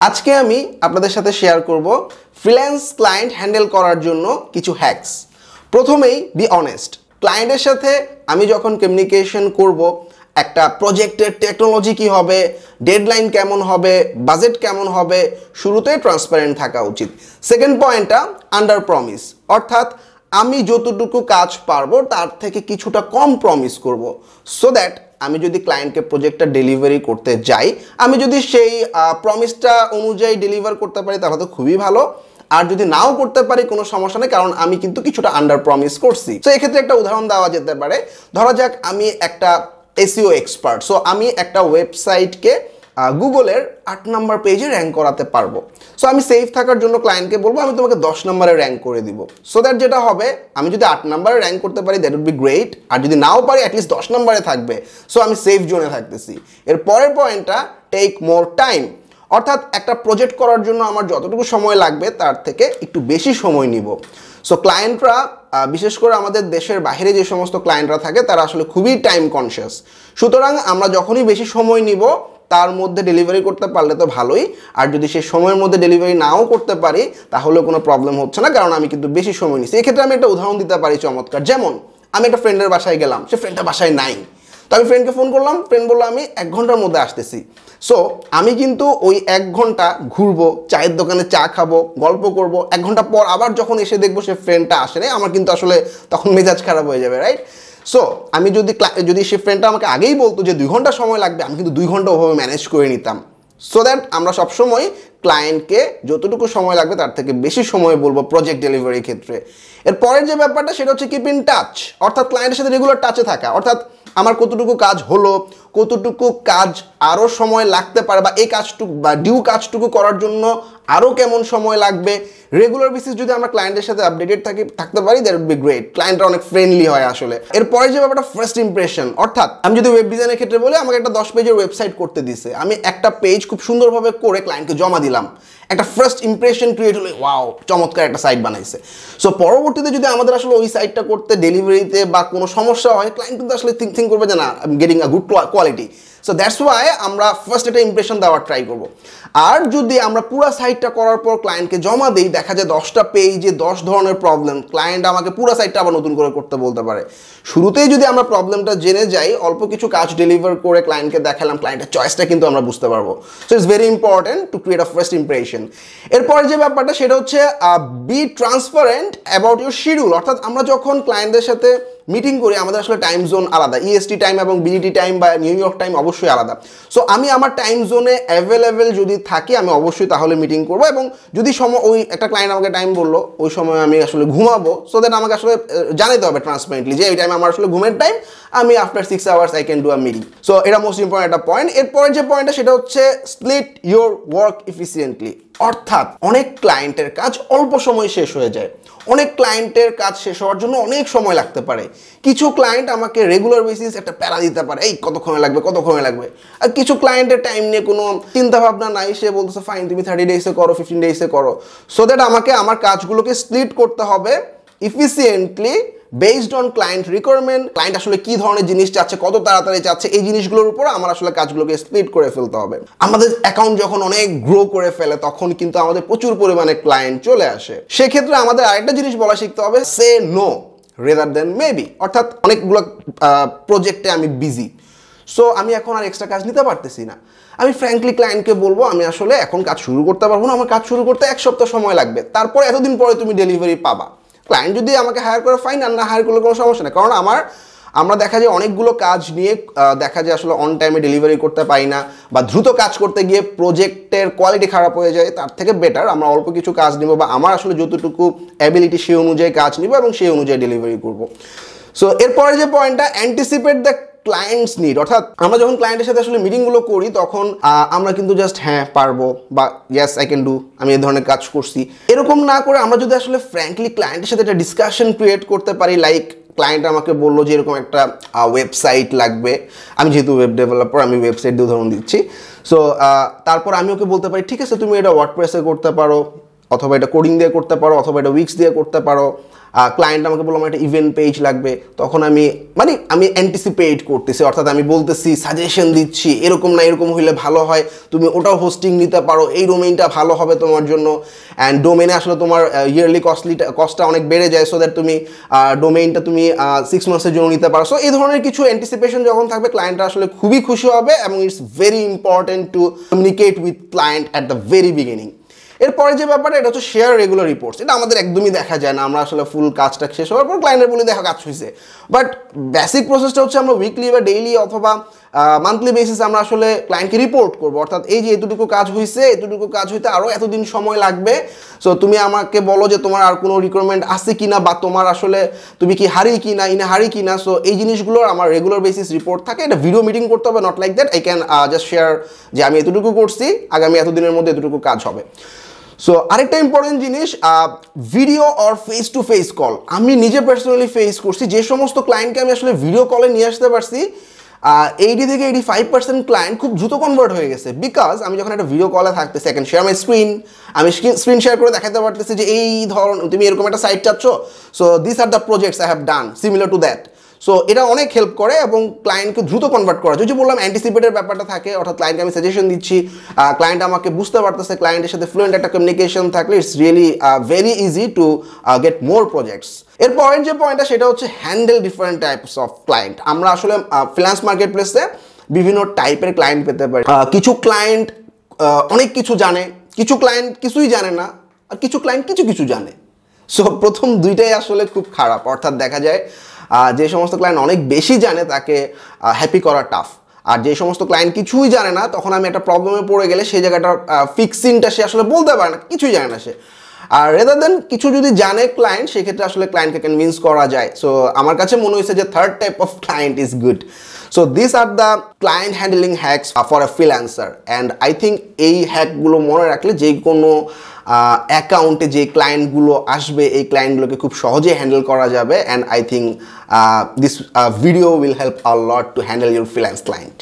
আজকে আমি আপনাদের সাথে শেয়ার করব ফ্রিল্যান্স ক্লায়েন্ট হ্যান্ডেল করার জন্য কিছু হ্যাকস। প্রথমেই বি অনেস্ট, ক্লায়েন্টের সাথে আমি যখন কমিউনিকেশন করব, একটা প্রজেক্টের টেকনোলজি কি হবে, ডেডলাইন কেমন হবে, বাজেট কেমন হবে, শুরুতেই ট্রান্সপারেন্ট থাকা উচিত। সেকেন্ড পয়েন্টটা আন্ডার প্রমিস, অর্থাৎ আমি যতটুকু কাজ পারবো তার থেকে কিছুটা কম প্রমিস করব, সো দ্যাট আমি যদি ক্লায়েন্টকে প্রজেক্টটা ডেলিভারি করতে যাই, আমি যদি সেই প্রমিসটা অনুযায়ী ডেলিভার করতে পারি তাহলে তো খুবই ভালো। আর যদি নাও করতে পারি কোনো সমস্যা নেই, কারণ আমি কিন্তু কিছুটা আন্ডার প্রমিস করছি। তো এক্ষেত্রে একটা উদাহরণ দেওয়া যেতে পারে। ধরা যাক আমি একটা এসইও এক্সপার্ট, সো আমি একটা ওয়েবসাইটকে গুগলের 8 নম্বর পেজে র্যাঙ্ক করাতে পারবো। সো আমি সেফ থাকার জন্য ক্লায়েন্টকে বলবো আমি তোমাকে 10 নম্বরে র্যাঙ্ক করে দিব। সো দ্যাট যেটা হবে, আমি যদি 8 নম্বরে র্যাঙ্ক করতে পারি দ্যাট উড বি গ্রেট, আর যদি নাও পারি অ্যাটলিস্ট 10 নম্বরে থাকবে। সো আমি সেফ জোনে থাকতেছি। এর পরের পয়েন্টটা টেক মোর টাইম, অর্থাৎ একটা প্রজেক্ট করার জন্য আমার যতটুকু সময় লাগবে তার থেকে একটু বেশি সময় নিব। সো ক্লায়েন্টরা, বিশেষ করে আমাদের দেশের বাইরে যে সমস্ত ক্লায়েন্টরা থাকে তারা আসলে খুবই টাইম কনসিয়াস। সুতরাং আমরা যখনই বেশি সময় নিব তার মধ্যে ডেলিভারি করতে পারলে তো ভালোই, আর যদি সেই সময়ের মধ্যে ডেলিভারি নাও করতে পারি তাহলেও কোনো প্রবলেম হচ্ছে না, কারণ আমি কিন্তু বেশি সময় নিচ্ছি। এক্ষেত্রে আমি একটা উদাহরণ দিতে পারি চমৎকার। যেমন আমি একটা ফ্রেন্ডের বাসায় গেলাম, সে ফ্রেন্ডটা বাসায় নাই, তো আমি ফ্রেন্ডকে ফোন করলাম, ফ্রেন্ড বললো আমি 1 ঘন্টার মধ্যে আসতেছি। সো আমি কিন্তু ওই 1 ঘন্টা ঘুরবো, চায়ের দোকানে চা খাবো, গল্প করব, 1 ঘন্টা পর আবার যখন এসে দেখবো সে ফ্রেন্ডটা আসে নাই, আমার কিন্তু আসলে তখন মেজাজ খারাপ হয়ে যাবে, রাইট? সো আমি যদি সে ফ্রেন্ডটা আমাকে আগেই বলতো যে 2 ঘন্টা সময় লাগবে, আমি কিন্তু 2 ঘন্টা ওভাবে ম্যানেজ করে নিতাম। সো দ্যাট আমরা সবসময় ক্লায়েন্টকে যতটুকু সময় লাগবে তার থেকে বেশি সময় বলবো প্রজেক্ট ডেলিভারির ক্ষেত্রে। এর পরের যে ব্যাপারটা সেটা হচ্ছে কিপ ইন টাচ, অর্থাৎ ক্লায়েন্টের সাথে রেগুলার টাচে থাকা। অর্থাৎ আমার কতটুকু কাজ হলো, কতটুকু কাজ আরও সময় লাগতে পারে, বা এই কাজটুকু বা ডিউ কাজটুকু করার জন্য আরও কেমন সময় লাগবে, রেগুলার বেসিস যদি আমরা ক্লায়েন্টের সাথে আপডেটেড থাকতে পারি দ্যাট উড বি গ্রেট। ক্লায়েন্টরা অনেক ফ্রেন্ডলি হয় আসলে। এরপরে যে ব্যাপারটা ফার্স্ট ইমপ্রেশন, অর্থাৎ আমি যদি ওয়েব ডিজাইনের ক্ষেত্রে বলি, আমাকে একটা 10 পেজের ওয়েবসাইট করতে দিছে, আমি একটা পেজ খুব সুন্দরভাবে করে ক্লায়েন্টকে জমা দিলাম, একটা ফার্স্ট ইমপ্রেশন ক্রিয়েট হলো, ওয়াও চমৎকার একটা সাইট বানাইছে। সো পরবর্তীতে যদি আমাদের আসলে ওই সাইটটা করতে ডেলিভারিতে বা কোনো সমস্যা হয়, ক্লায়েন্ট কিন্তু আসলে থিঙ্ক করবে যে না, I am getting a good quality. So that's why আমরা ফার্স্ট একটা ইমপ্রেশন দেওয়ার ট্রাই করবো। আর যদি আমরা পুরো সাইটটা করার পর ক্লায়েন্টকে জমা দিই, দেখা যায় 10টা পেজে 10 ধরনের প্রবলেম, ক্লায়েন্ট আমাকে পুরো সাইটটা আবার নতুন করে করতে বলতে পারে। শুরুতেই যদি আমরা প্রবলেমটা জেনে যাই, অল্প কিছু কাজ ডেলিভার করে ক্লায়েন্টকে দেখালাম, ক্লায়েন্টের চয়েসটা কিন্তু আমরা বুঝতে পারবো। So it's very important to create a first impression. এরপর যে ব্যাপারটা সেটা হচ্ছে be transparent about your schedule, অর্থাৎ আমরা যখন ক্লায়েন্টদের সাথে মিটিং করি আমাদের আসলে টাইম জোন আলাদা, ইএসটি টাইম এবং বিডিটি টাইম বা নিউ ইয়র্ক টাইম অবশ্যই আলাদা। সো আমি আমার টাইম জোনে অ্যাভেলেবেল যদি থাকি আমি অবশ্যই তাহলে মিটিং করবো, এবং যদি ওই একটা ক্লায়েন্ট আমাকে টাইম বললো ওই সময় আমি আসলে ঘুমাবো, সো দ্যাট আমাকে আসলে জানাতে হবে ট্রান্সপারেন্টলি যে এই টাইম আমার আসলে ঘুমের টাইম, আমি after 6 hours I can do a meeting. So এটা মোস্ট ইম্পর্টেন্ট একটা পয়েন্ট। এরপরের যে পয়েন্টটা সেটা হচ্ছে স্প্লিট ইউর ওয়ার্ক এফিসিয়েন্টলি, অর্থাৎ অনেক ক্লায়েন্টের কাজ অল্প সময় শেষ হয়ে যায়, অনেক ক্লায়েন্টের কাজ শেষ হওয়ার জন্য অনেক সময় লাগতে পারে। কিছু ক্লায়েন্ট আমাকে রেগুলার বেসিস একটা প্যারা দিতে পারে, এই কতক্ষণে লাগবে। আর কিছু ক্লায়েন্টের টাইম নিয়ে কোনো চিন্তা ভাবনা নাই, সে বলতেছে ফাইন তুমি 30 ডেজে করো, 15 ডেজে করো। সো দ্যাট আমাকে আমার কাজগুলোকে স্প্লিট করতে হবে efficiently based on client requirement. Client আসলে কি ধরনের জিনিস চাচ্ছে, কত তাড়াতাড়ি চাচ্ছে, এই জিনিসগুলোর উপর আমার আসলে কাজগুলোকে স্প্লিট করে ফেলতে হবে। আমাদের অ্যাকাউন্ট যখন অনেক গ্রো করে ফেলে তখন কিন্তু আমাদের প্রচুর পরিমাণে ক্লায়েন্ট চলে আসে। সেক্ষেত্রে আমাদের আরেকটা জিনিস বলা শিখতে হবে, say no rather than maybe, অর্থাৎ অনেকগুলো প্রজেক্টে আমি বিজি, সো আমি এখন আর এক্সট্রা কাজ নিতে পারতেছি না। আমি ফ্র্যাঙ্কলি ক্লায়েন্টকে বলবো আমি আসলে এখন কাজ শুরু করতে পারবো না, আমার কাজ শুরু করতে 1 সপ্তাহ সময় লাগবে, তারপর এতদিন পরে তুমি ডেলিভারি পাবা। ক্লায়েন্ট যদি আমাকে হায়ার করে ফাইন, আর না হায়ার করলে কোনো সমস্যা নেই, কারণ আমরা দেখা যায় অনেকগুলো কাজ নিয়ে দেখা যায় আসলে অন টাইমে ডেলিভারি করতে পারি না, বা দ্রুত কাজ করতে গিয়ে প্রজেক্টের কোয়ালিটি খারাপ হয়ে যায়। তার থেকে বেটার আমরা অল্প কিছু কাজ নিব, বা আমার আসলে যতটুকু অ্যাবিলিটি সেই অনুযায়ী কাজ নিব এবং সেই অনুযায়ী ডেলিভারি করব। সো এরপরে যে পয়েন্টটা, অ্যান্টিসিপেট দ্য ক্লায়েন্টস নিড, অর্থাৎ আমরা যখন ক্লায়েন্টের সাথে আসলে মিটিংগুলো করি তখন আমরা কিন্তু জাস্ট হ্যাঁ পারবো বা ইয়েস আই ক্যান ডু, আমি এই ধরনের কাজ করছি, এরকম না করে আমরা যদি আসলে ফ্র্যাঙ্কলি ক্লায়েন্টের সাথে একটা ডিসকাশন ক্রিয়েট করতে পারি। লাইক ক্লায়েন্ট আমাকে বললো যে এরকম একটা ওয়েবসাইট লাগবে, আমি যেহেতু ওয়েব ডেভেলপার আমি ওয়েবসাইট দিয়ে উদাহরণ দিচ্ছি। সো তারপর আমি ওকে বলতে পারি ঠিক আছে তুমি এটা ওয়ার্ডপ্রেসে করতে পারো, অথবা এটা কোডিং দিয়ে করতে পারো, অথবা এটা উইক্স দিয়ে করতে পারো। ক্লায়েন্ট আমাকে বললো আমার একটা ইভেন্ট পেজ লাগবে, তখন আমি অ্যান্টিসিপেট করতেছি, অর্থাৎ আমি বলতেছি, সাজেশন দিচ্ছি, এরকম না এরকম হইলে ভালো হয়, তুমি ওটাও হোস্টিং নিতে পারো, এই ডোমেইনটা ভালো হবে তোমার জন্য। অ্যান্ড ডোমেইনে আসলে তোমার ইয়ারলি কস্টটা অনেক বেড়ে যায়, সো দ্যাট তুমি ডোমেইনটা তুমি 6 মান্থসের জন্য নিতে পারো। সো এই ধরনের কিছু অ্যান্টিসিপেশন যখন থাকবে, ক্লায়েন্টরা আসলে খুবই খুশি হবে, এবং it's very important to communicate with client at the very beginning. এরপরে যে ব্যাপারটা, এটা হচ্ছে শেয়ার রেগুলার রিপোর্টস। এটা আমাদের একদমই দেখা যায় না, আমরা আসলে ফুল কাজটা শেষ হওয়ার পর ক্লায়েন্টের বলে দেখা কাজ হয়েছে। বাট বেসিক প্রসেসটা হচ্ছে আমরা উইকলি বা ডেইলি অথবা মান্থলি বেসিস আমরা আসলে ক্লায়েন্টকে রিপোর্ট করবো, অর্থাৎ এই যে এতটুকু কাজ হয়েছে, এতটুকু কাজ হইতে আরও এতদিন সময় লাগবে। সো তুমি আমাকে বলো যে তোমার আর কোনো রিকোয়ারমেন্ট আছে কিনা, বা তোমার আসলে তুমি কি হারি কিনা, ইনে হারি কিনা। সো এই জিনিসগুলোর আমার রেগুলার বেসিস রিপোর্ট থাকে। এটা ভিডিও মিটিং করতে হবে, not like that I can just share যে আমি এতটুকু করছি, আগামী এতদিনের মধ্যে এতটুকু কাজ হবে। সো আরেকটা ইম্পর্টেন্ট জিনিস, video or face to face call. আমি নিজে পার্সোনালি ফেস করছি, যে সমস্ত ক্লায়েন্টকে আমি আসলে ভিডিও কলে নিয়ে আসতে পারছি, 80 থেকে 85% ক্লায়েন্ট খুব দ্রুত কনভার্ট হয়ে গেছে। বিকজ আমি যখন একটা ভিডিও কলে থাকতেছি, I can share my screen, আমি স্ক্রিন শেয়ার করে দেখাতে পারতেছি যে এই ধরন তুমি এরকম একটা সাইট চাচ্ছ, so this are the projects I have done similar to that. So এটা অনেক হেল্প করে এবং ক্লায়েন্টকে দ্রুত কনভার্ট করা যায়। যে বললাম অ্যান্টিসিপেটের ব্যাপারটা থাকে, অর্থাৎ ক্লায়েন্টকে আমি সাজেশন দিচ্ছি, ক্লায়েন্ট আমাকে বুঝতে পারতেছে, ক্লায়েন্টের সাথে ফ্লুয়েন্ট একটা কমিউনিকেশন থাকলে it's really very easy to get more projects. এর পয়েন্ট যে পয়েন্টটা, সেটা হচ্ছে handle different types of client. আমরা আসলে ফ্রিল্যান্স মার্কেট প্লেসে বিভিন্ন টাইপের ক্লায়েন্ট পেতে পারি। কিছু ক্লায়েন্ট অনেক কিছু জানে, কিছু ক্লায়েন্ট কিছুই জানে না, আর কিছু ক্লায়েন্ট কিছু কিছু জানে। সো প্রথম দুইটাই আসলে খুব খারাপ, অর্থাৎ দেখা যায় যে সমস্ত ক্লায়েন্ট অনেক বেশি জানে তাকে হ্যাপি করা টাফ, আর যে সমস্ত ক্লায়েন্ট কিছুই জানে না, তখন আমি একটা প্রবলেমে পড়ে গেলে সেই জায়গাটার ফিক্সিংটা সে আসলে বলতে পারে না, কিছুই জানে না সে। আর রেদার দেন কিছু যদি জানে ক্লায়েন্ট, সেক্ষেত্রে আসলে ক্লায়েন্টকে কনভিন্স করা যায়। সো আমার কাছে মনে হয়েছে যে third type of client is good. So this are the client handling hacks for a freelancer. And I think এই হ্যাকগুলো মনে রাখলে যে কোনো অ্যাকাউন্টে যে ক্লায়েন্টগুলো আসবে, এই ক্লায়েন্টগুলোকে খুব সহজে হ্যান্ডেল করা যাবে। And I think this video will help a lot to handle your freelance client.